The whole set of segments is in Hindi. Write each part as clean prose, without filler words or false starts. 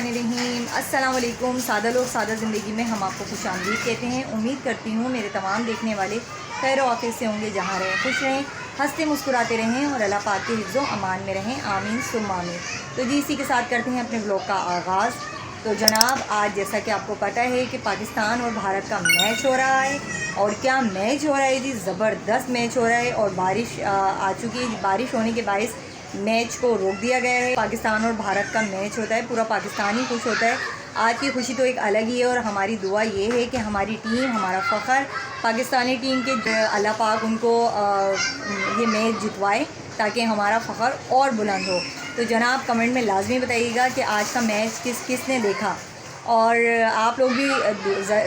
बिस्मिल्लाहिर्रहमानिर्रहीम। अस्सलाम वालेकुम। सादा लोग सादा ज़िंदगी में हम आपको खुशामदीद कहते हैं। उम्मीद करती हूँ मेरे तमाम देखने वाले खैर आफियत से होंगे, जहाँ रहें खुश रहें, हंसते मुस्कुराते रहें और अल्लाह पाक के हिफ्ज़ो अमान में रहें। आमीन सुम्मा आमीन। तो जी इसी के साथ करते हैं अपने ब्लॉग का आगाज़। तो जनाब आज जैसा कि आपको पता है कि पाकिस्तान और भारत का मैच हो रहा है, और क्या मैच हो रहा है जी, ज़बरदस्त मैच हो रहा है। और बारिश आ चुकी है। बारिश होने के बायस मैच को रोक दिया गया है। पाकिस्तान और भारत का मैच होता है, पूरा पाकिस्तान ही खुश होता है। आज की खुशी तो एक अलग ही है, और हमारी दुआ ये है कि हमारी टीम, हमारा फ़ख्र पाकिस्तानी टीम के अल्लाह पाक उनको ये मैच जितवाए ताकि हमारा फ़ख्र और बुलंद हो। तो जनाब कमेंट में लाजमी बताइएगा कि आज का मैच किसने देखा। और आप लोग भी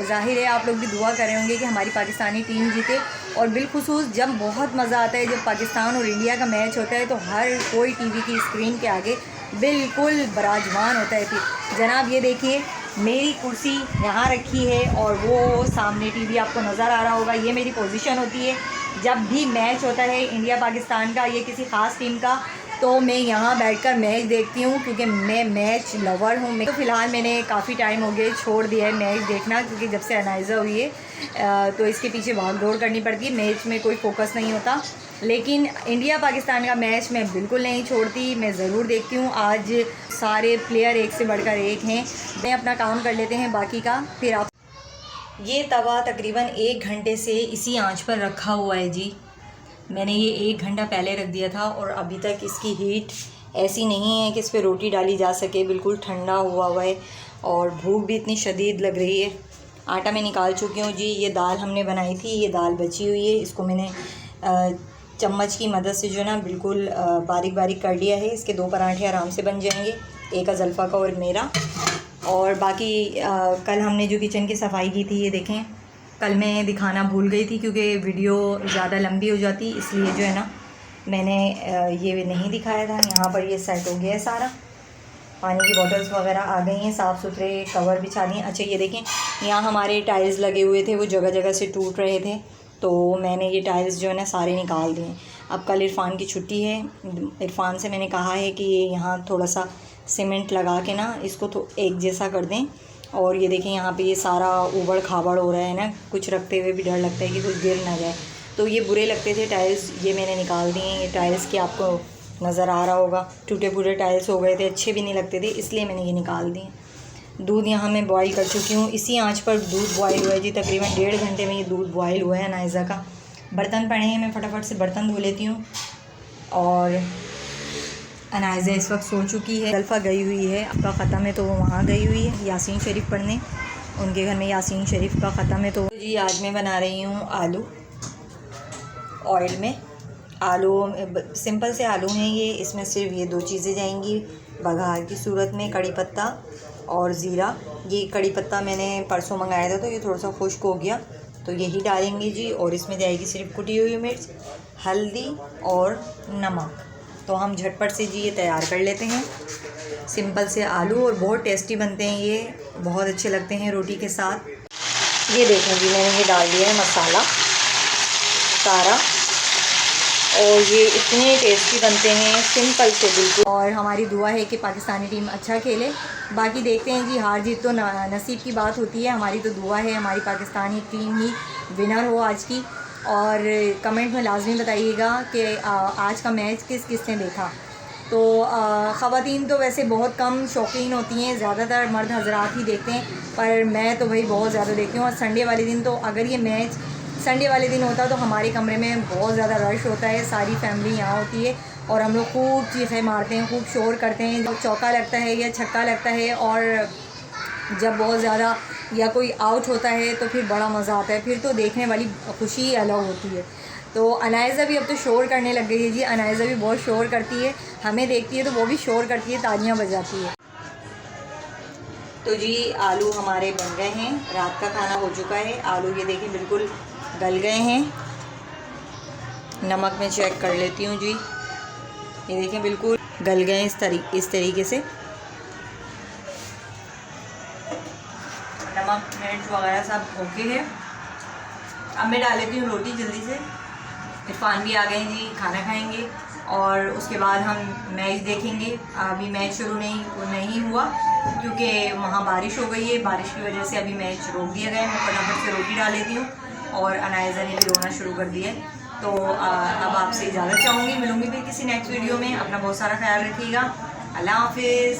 ज़ाहिर है आप लोग भी दुआ कर रहे होंगे कि हमारी पाकिस्तानी टीम जीते। और बिलखुसूस जब बहुत मज़ा आता है, जब पाकिस्तान और इंडिया का मैच होता है, तो हर कोई टीवी की स्क्रीन के आगे बिल्कुल बराजमान होता है। फिर जनाब ये देखिए मेरी कुर्सी यहाँ रखी है, और वो सामने टीवी आपको नज़र आ रहा होगा। ये मेरी पोजीशन होती है जब भी मैच होता है इंडिया पाकिस्तान का, ये किसी ख़ास टीम का, तो मैं यहाँ बैठकर मैच देखती हूँ, क्योंकि मैं मैच लवर हूँ। मैं तो फ़िलहाल मैंने काफ़ी टाइम हो गया छोड़ दिया है मैच देखना, क्योंकि जब से अनाइज़ा हुई है तो इसके पीछे भाग दौड़ करनी पड़ती है, मैच में कोई फोकस नहीं होता। लेकिन इंडिया पाकिस्तान का मैच मैं बिल्कुल नहीं छोड़ती, मैं ज़रूर देखती हूँ। आज सारे प्लेयर एक से बढ़कर एक हैं। मैं अपना काम कर लेते हैं बाकी का, फिर आप। ये तवा तकरीबन 1 घंटे से इसी आंच पर रखा हुआ है जी। मैंने ये 1 घंटा पहले रख दिया था, और अभी तक इसकी हीट ऐसी नहीं है कि इस पर रोटी डाली जा सके। बिल्कुल ठंडा हुआ है, और भूख भी इतनी शदीद लग रही है। आटा मैं निकाल चुकी हूँ जी। ये दाल हमने बनाई थी, ये दाल बची हुई है, इसको मैंने चम्मच की मदद से जो है ना बिल्कुल बारीक बारीक कर लिया है। इसके 2 पराठे आराम से बन जाएंगे, एक अज़ल्फ़ा का और मेरा। और बाकी कल हमने जो किचन की सफाई की थी, ये देखें, कल मैं दिखाना भूल गई थी क्योंकि वीडियो ज़्यादा लंबी हो जाती, इसलिए जो है ना मैंने ये नहीं दिखाया था। यहाँ पर ये सेट हो गया है सारा, पानी की बॉटल्स वगैरह आ गई हैं, साफ़ सुथरे कवर बिछा दिए। अच्छा ये देखें, यहाँ हमारे टाइल्स लगे हुए थे, वो जगह जगह से टूट रहे थे, तो मैंने ये टाइल्स जो है ना सारे निकाल दिए। अब कल इरफान की छुट्टी है। इरफान से मैंने कहा है कि ये यहाँ थोड़ा सा सीमेंट लगा के ना इसको तो एक जैसा कर दें। और ये देखें यहाँ पे ये सारा उबड़ खाबड़ हो रहा है ना, कुछ रखते हुए भी डर लगता है कि कुछ गिर ना जाए। तो ये बुरे लगते थे टाइल्स, ये मैंने निकाल दिए। ये टाइल्स की आपको नज़र आ रहा होगा, टूटे फूटे टाइल्स हो गए थे, अच्छे भी नहीं लगते थे, इसलिए मैंने ये निकाल दिए। दूध यहाँ मैं बॉईल कर चुकी हूँ, इसी आंच पर दूध बॉईल हुआ है जी। तकरीबन 1.5 घंटे में ये दूध बॉईल हुआ है अनाइज़ा का। बर्तन पड़े हैं, मैं फटाफट से बर्तन धो लेती हूँ। और अनाइज़ा इस वक्त सो चुकी है, अल्फ़ा गई हुई है, आपका ख़त्म है तो वो वहाँ गई हुई है यासीन शरीफ पढ़ने, उनके घर में यासीन शरीफ का ख़त्म है। तो जी आज मैं बना रही हूँ आलू ऑयल में। आलू सिंपल से आलू हैं ये, इसमें सिर्फ ये 2 चीज़ें जाएंगी बघार की सूरत में, कड़ी पत्ता और ज़ीरा। ये कड़ी पत्ता मैंने परसों मंगाया था, तो ये थोड़ा सा खुश्क हो गया, तो यही डालेंगे जी। और इसमें जाएगी सिर्फ कुटी हुई मिर्च, हल्दी और नमक। तो हम झटपट से जी ये तैयार कर लेते हैं, सिंपल से आलू, और बहुत टेस्टी बनते हैं ये, बहुत अच्छे लगते हैं रोटी के साथ। ये देखें जी मैंने ये डाल दिया है मसाला सारा, और ये इतने टेस्टी बनते हैं सिंपल से बिल्कुल। और हमारी दुआ है कि पाकिस्तानी टीम अच्छा खेले, बाकी देखते हैं जी, हार जीत तो नसीब की बात होती है। हमारी तो दुआ है हमारी पाकिस्तानी टीम ही विनर हो आज की। और कमेंट में लाजमी बताइएगा कि आज का मैच किसने देखा। तो ख़वातीन तो वैसे बहुत कम शौकीन होती हैं, ज़्यादातर मर्द हजरात ही देखते हैं, पर मैं तो भाई बहुत ज़्यादा देखती हूँ। और संडे वाले दिन तो, अगर ये मैच संडे वाले दिन होता तो हमारे कमरे में बहुत ज़्यादा रश होता है, सारी फैमिली यहाँ होती है, और हम लोग खूब चीखें मारते हैं, खूब शोर करते हैं। जब चौका लगता है या छक्का लगता है, और जब बहुत ज़्यादा या कोई आउट होता है, तो फिर बड़ा मज़ा आता है, फिर तो देखने वाली खुशी अलग होती है। तो अनाइज़ा भी अब तो शोर करने लग गई है जी। अनाइज़ा भी बहुत शोर करती है, हमें देखती है तो वो भी शोर करती है, तालियां बजाती है। तो जी आलू हमारे बन गए हैं, रात का खाना हो चुका है। आलू ये देखिए बिल्कुल गल गए हैं। नमक में चेक कर लेती हूँ जी, ये देखें बिल्कुल गल गए इस तरीके से। नमक मिर्च वगैरह सब ओके है। अब मैं डाल लेती हूँ रोटी जल्दी से। इरफान भी आ गए जी, खाना खाएंगे। और उसके बाद हम मैच देखेंगे। अभी मैच शुरू नहीं हुआ क्योंकि वहाँ बारिश हो गई है। बारिश की वजह से अभी मैच रोक दिया गया है। मैं फटाफट से रोटी डाल लेती हूँ और अनायज़ा ने भी रोना शुरू कर दिया है। तो अब आपसे इजाज़त चाहूँगी। मिलूँगी फिर किसी नेक्स्ट वीडियो में। अपना बहुत सारा ख्याल रखिएगा। अल्लाह हाफिज़।